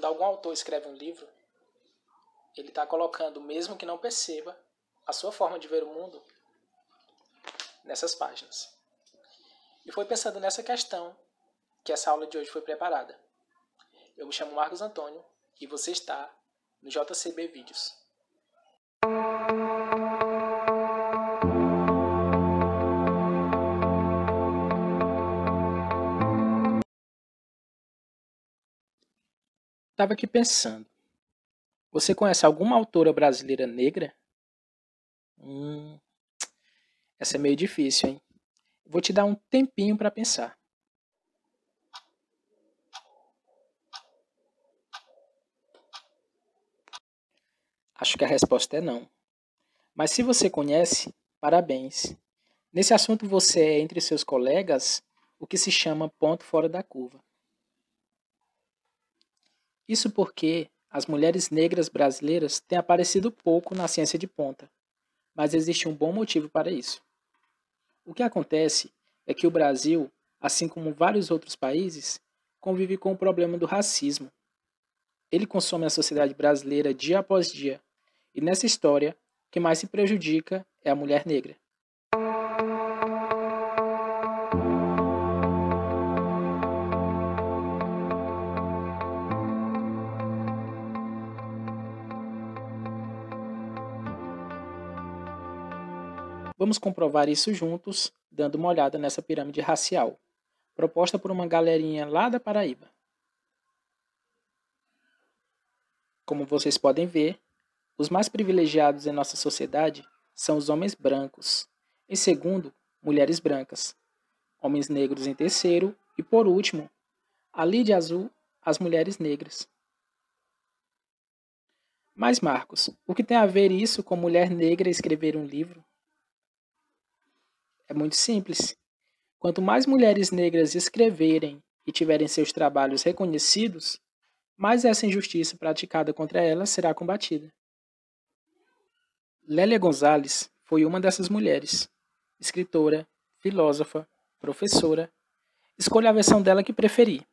Quando algum autor escreve um livro, ele está colocando, mesmo que não perceba, a sua forma de ver o mundo nessas páginas. E foi pensando nessa questão que essa aula de hoje foi preparada. Eu me chamo Marcos Antônio e você está no JCB Vídeos. Estava aqui pensando. Você conhece alguma autora brasileira negra? Essa é meio difícil, hein? Vou te dar um tempinho para pensar. Acho que a resposta é não. Mas se você conhece, parabéns. Nesse assunto você é, entre seus colegas, o que se chama ponto fora da curva. Isso porque as mulheres negras brasileiras têm aparecido pouco na ciência de ponta, mas existe um bom motivo para isso. O que acontece é que o Brasil, assim como vários outros países, convive com o problema do racismo. Ele consome a sociedade brasileira dia após dia, e nessa história, o que mais se prejudica é a mulher negra. Vamos comprovar isso juntos, dando uma olhada nessa pirâmide racial, proposta por uma galerinha lá da Paraíba. Como vocês podem ver, os mais privilegiados em nossa sociedade são os homens brancos, em segundo, mulheres brancas, homens negros em terceiro e, por último, ali de azul, as mulheres negras. Mas, Marcos, o que tem a ver isso com mulher negra escrever um livro? É muito simples. Quanto mais mulheres negras escreverem e tiverem seus trabalhos reconhecidos, mais essa injustiça praticada contra elas será combatida. Lélia Gonzalez foi uma dessas mulheres. Escritora, filósofa, professora. Escolha a versão dela que preferir.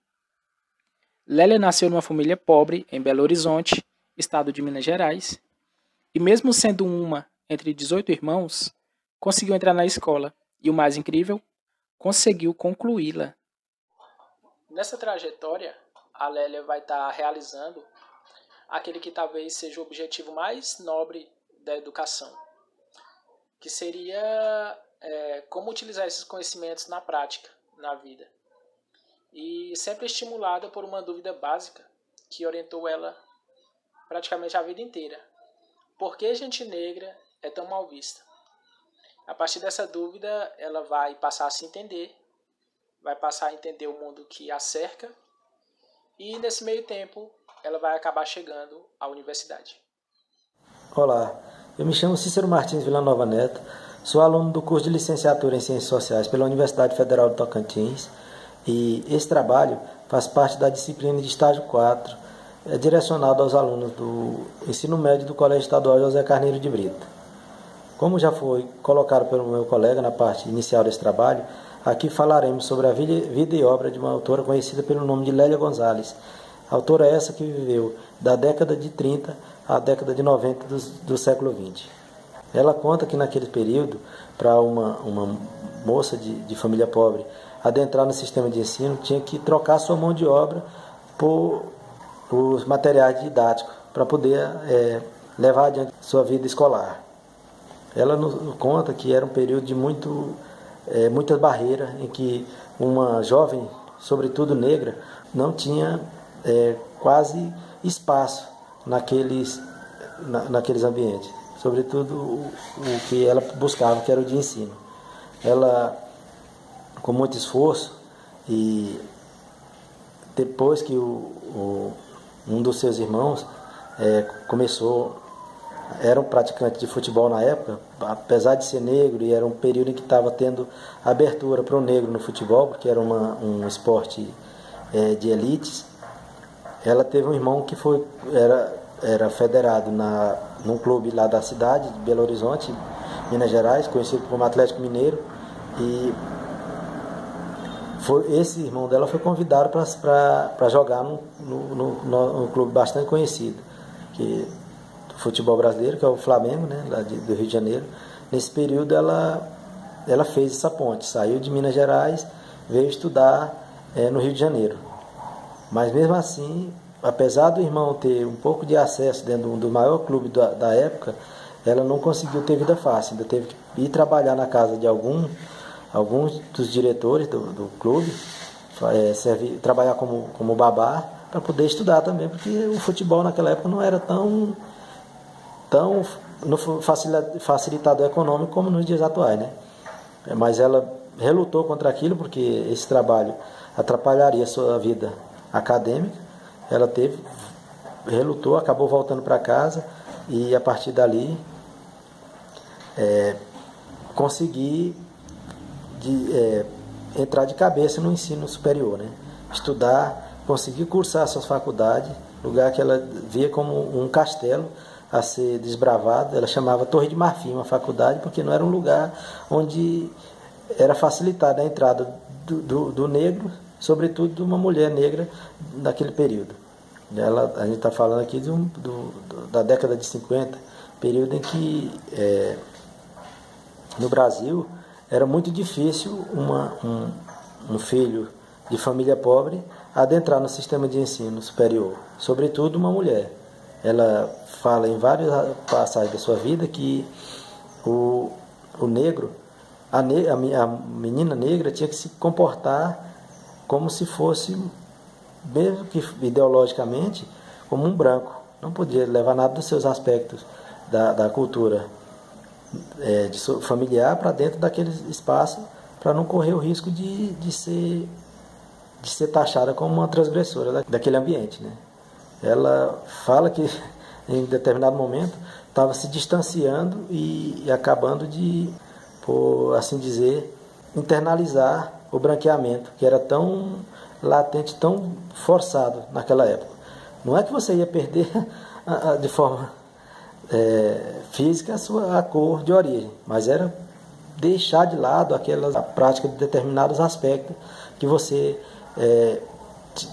Lélia nasceu numa família pobre em Belo Horizonte, estado de Minas Gerais, e mesmo sendo uma entre 18 irmãos, conseguiu entrar na escola. E o mais incrível, conseguiu concluí-la. Nessa trajetória, a Lélia vai estar realizando aquele que talvez seja o objetivo mais nobre da educação, que seria como utilizar esses conhecimentos na prática, na vida. E sempre estimulada por uma dúvida básica que orientou ela praticamente a vida inteira. Por que gente negra é tão mal vista? A partir dessa dúvida, ela vai passar a se entender, vai passar a entender o mundo que a cerca e, nesse meio tempo, ela vai acabar chegando à universidade. Olá, eu me chamo Cícero Martins Villanova Neto, sou aluno do curso de licenciatura em Ciências Sociais pela Universidade Federal do Tocantins e esse trabalho faz parte da disciplina de estágio 4, direcionado aos alunos do ensino médio do Colégio Estadual José Carneiro de Brito. Como já foi colocado pelo meu colega na parte inicial desse trabalho, aqui falaremos sobre a vida e obra de uma autora conhecida pelo nome de Lélia Gonzalez. Autora essa que viveu da década de 30 à década de 90 do século XX. Ela conta que naquele período, para uma moça de família pobre adentrar no sistema de ensino, tinha que trocar sua mão de obra por os materiais didáticos para poder levar adiante sua vida escolar. Ela nos conta que era um período de muitas barreiras, em que uma jovem, sobretudo negra, não tinha quase espaço naqueles ambientes, sobretudo o que ela buscava, que era o de ensino. Ela, com muito esforço, e depois que um dos seus irmãos era um praticante de futebol na época, apesar de ser negro, e era um período em que estava tendo abertura para o negro no futebol, porque era um esporte de elites. Ela teve um irmão que era federado num clube lá da cidade, de Belo Horizonte, Minas Gerais, conhecido como Atlético Mineiro, e esse irmão dela foi convidado para jogar num clube bastante conhecido, do futebol brasileiro, que é o Flamengo, né, lá do Rio de Janeiro. Nesse período ela fez essa ponte, saiu de Minas Gerais, veio estudar no Rio de Janeiro. Mas mesmo assim, apesar do irmão ter um pouco de acesso dentro do maior clube da época, ela não conseguiu ter vida fácil, ainda teve que ir trabalhar na casa de alguns dos diretores do clube, trabalhar como babá, para poder estudar também, porque o futebol naquela época não era tão facilitador econômico como nos dias atuais, né? Mas ela relutou contra aquilo, porque esse trabalho atrapalharia a sua vida acadêmica. Ela relutou, acabou voltando para casa e a partir dali consegui entrar de cabeça no ensino superior, né? Estudar, conseguir cursar a sua faculdade, lugar que ela via como um castelo a ser desbravado. Ela chamava Torre de Marfim uma faculdade, porque não era um lugar onde era facilitada a entrada do negro, sobretudo de uma mulher negra naquele período. A gente está falando aqui da década de 50, período em que no Brasil era muito difícil um filho de família pobre adentrar no sistema de ensino superior, sobretudo uma mulher. Ela fala em várias passagens da sua vida que o negro, a menina negra tinha que se comportar como se fosse, mesmo que ideologicamente, como um branco. Não podia levar nada dos seus aspectos da cultura familiar para dentro daquele espaço, para não correr o risco de ser taxada como uma transgressora daquele ambiente, né? Ela fala que em determinado momento estava se distanciando e acabando de, por assim dizer, internalizar o branqueamento, que era tão latente, tão forçado naquela época. Não é que você ia perder de forma física a cor de origem, mas era deixar de lado a prática de determinados aspectos que você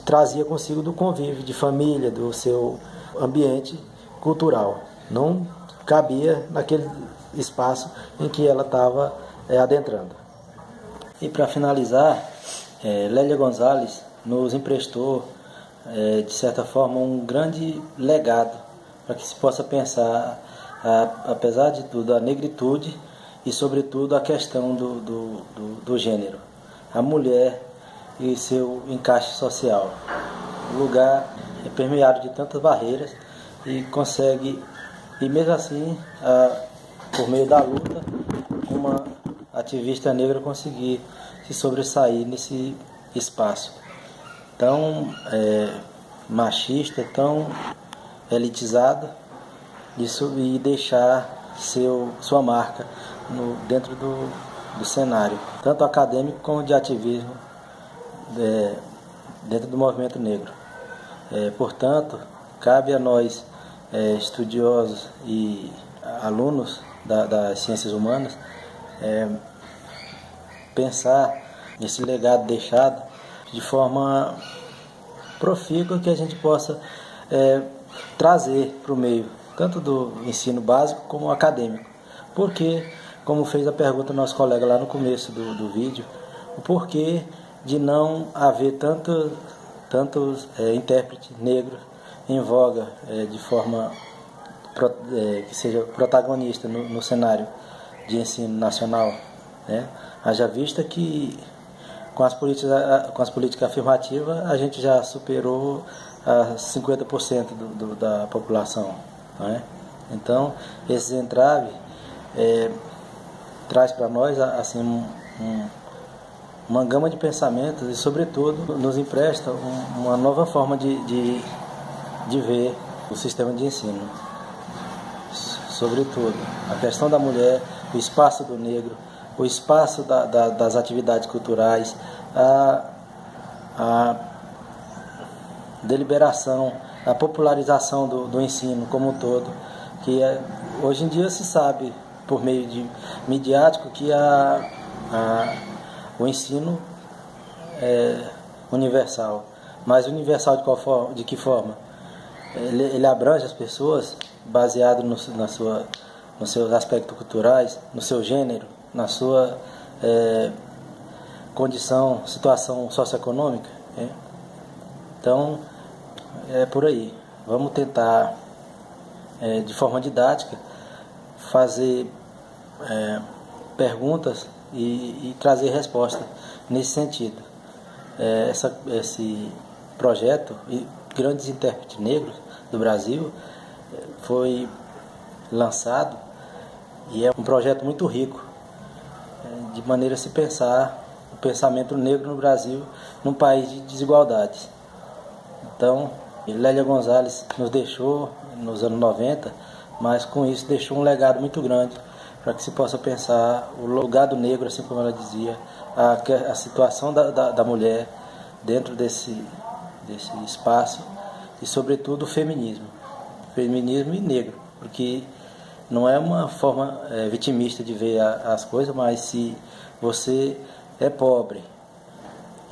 trazia consigo do convívio de família, do seu ambiente cultural. Não cabia naquele espaço em que ela estava adentrando. E para finalizar, Lélia Gonzalez nos emprestou, de certa forma, um grande legado para que se possa pensar, apesar de tudo, a negritude e, sobretudo, a questão do gênero. A mulher e seu encaixe social. O lugar é permeado de tantas barreiras e consegue, e mesmo assim, por meio da luta, uma ativista negra conseguir se sobressair nesse espaço tão machista, tão elitizado, e deixar sua marca dentro do cenário, tanto acadêmico como de ativismo dentro do movimento negro. Portanto, cabe a nós, estudiosos e alunos das ciências humanas, pensar nesse legado deixado de forma profícua, que a gente possa trazer para o meio, tanto do ensino básico como acadêmico. Porque, como fez a pergunta nosso colega lá no começo do vídeo, o porquê de não haver tantos intérpretes negros em voga de forma que seja protagonista no cenário de ensino nacional, né? Haja vista que com as políticas afirmativas a gente já superou 50% da população, né? Então, esses entraves traz para nós assim uma gama de pensamentos e, sobretudo, nos empresta uma nova forma de ver o sistema de ensino. Sobretudo, a questão da mulher, o espaço do negro, o espaço das atividades culturais, a deliberação, a popularização do ensino como um todo, que hoje em dia se sabe, por meio midiático, que o ensino universal. Mas universal de que forma? Ele abrange as pessoas baseado nos seus aspectos culturais, no seu gênero, na sua situação socioeconômica. Então, é por aí. Vamos tentar, de forma didática, fazer perguntas e trazer respostas nesse sentido. Esse projeto, Grandes Intérpretes Negros do Brasil, foi lançado e é um projeto muito rico, de maneira a se pensar o pensamento negro no Brasil, num país de desigualdades. Então, Lélia Gonzalez nos deixou nos anos 90, mas com isso deixou um legado muito grande para que se possa pensar o lugar do negro, assim como ela dizia, a situação da mulher dentro desse espaço e, sobretudo, o feminismo e negro, porque não é uma forma vitimista de ver as coisas, mas se você é pobre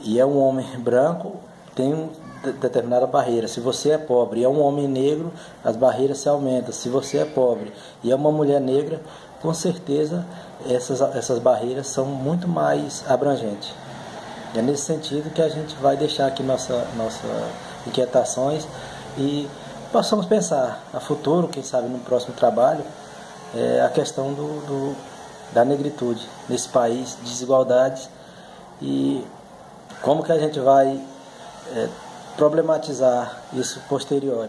e é um homem branco, tem determinada barreira. Se você é pobre e é um homem negro, as barreiras se aumentam. Se você é pobre e é uma mulher negra, com certeza essas barreiras são muito mais abrangentes. É nesse sentido que a gente vai deixar aqui nossas inquietações e possamos pensar a futuro, quem sabe no próximo trabalho, a questão da negritude nesse país, desigualdades, e como que a gente vai problematizar isso posterior.